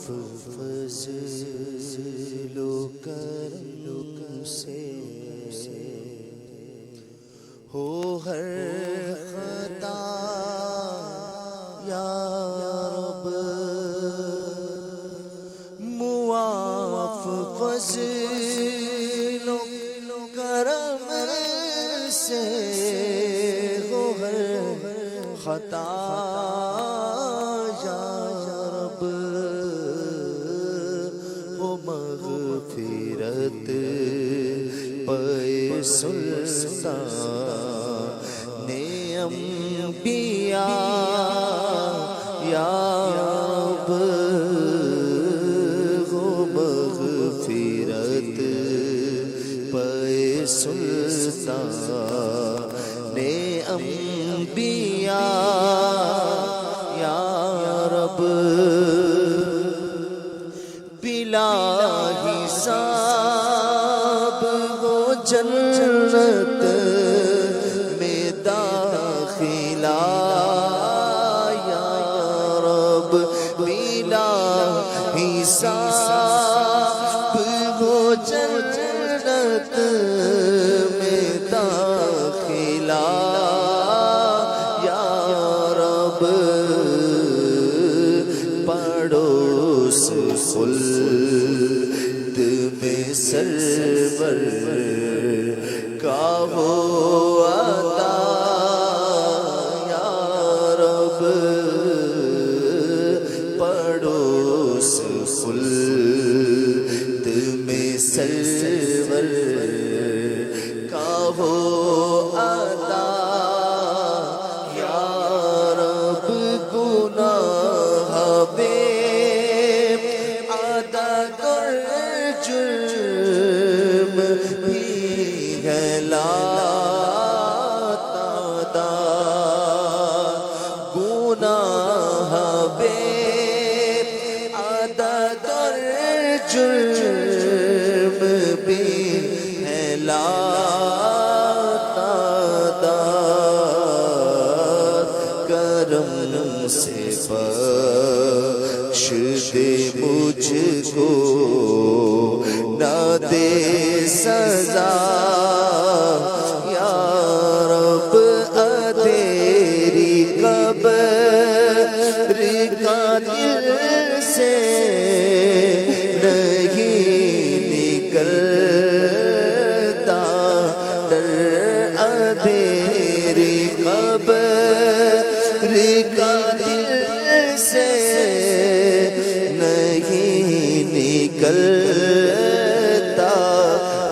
فضل و کرم سے ہو ہر خطا یا رب، معاف فضل و کرم سے ہو ہر خطا یا رب، ہو مغفرت پہ سلطان انبیاء یا رب، ہو مغفرت پہ سلطان انبیاء یا رب، بلا حساب ہو جنت میں داخلہ یا رب، بلا حساب ہو جنت میں داخلہ یا رب، پڑوس خلد میں سرور کا ہو عطا یا رب، پڑوس خلد میں سرور کا ہو عطا یا رب، گناہ بے عدد اور جرم بھی ہے لا تعداد، گناہ بے عدد اور جرم بھی ہے لا تعداد، کرم سے بخش دے مجھ کو، نہ دے سزا یا رب، تیری قبر کا دل سے نہیں نکلتا ڈر، تیری قبر کا دل سے نہیں نکلتا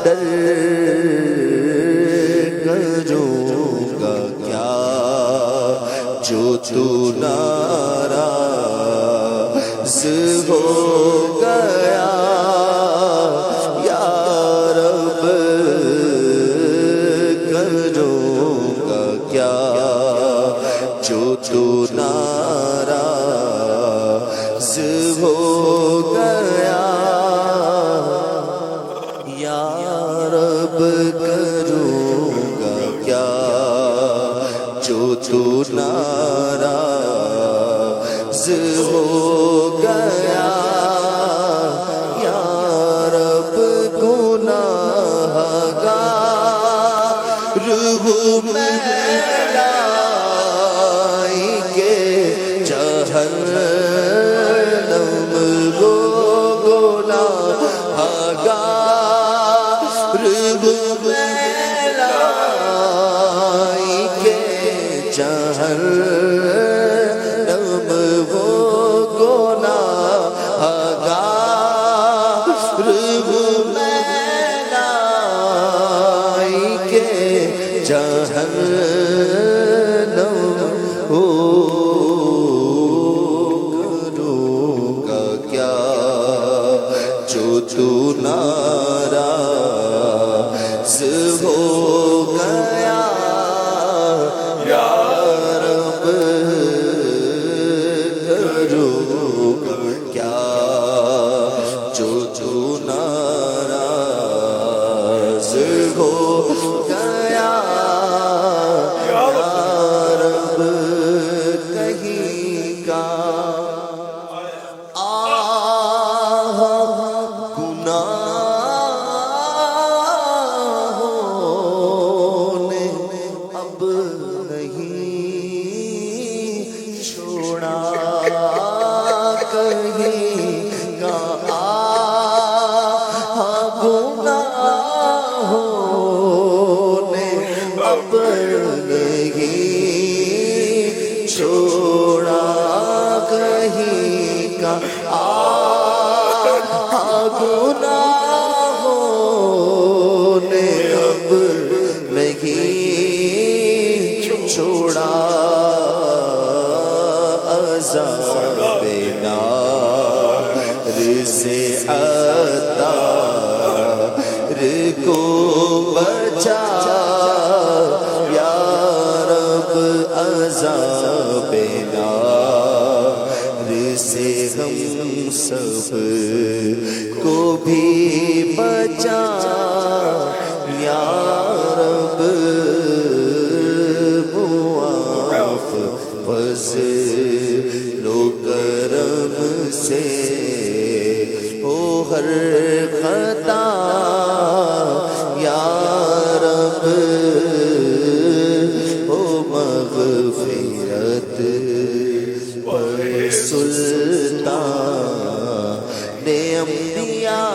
ڈر، کروں گا کیا جو تو ناراض ہو گیا یا رب، کروں گا کیا جو تو ناراض ہو گیا یا رب، کروں گا کیا جو تو ناراض ہو گیا یا رب، گناہ گار ہوں میں لائی کے جہنم گو گناہ گار ہوں میں لائی کے جہنم وہ گناہ گار ہوں میں لائی کے جہنم کا گناہوں نے اب نہیں چھوڑا عذاب نار سے عطار کو بچا یا رب عذاب نار سے ہم سب کو بھی بچا یا رب معاف فضل و کرم سے ہو ہر خطا یا رب ہو مغفرت پر سلطان انبیاء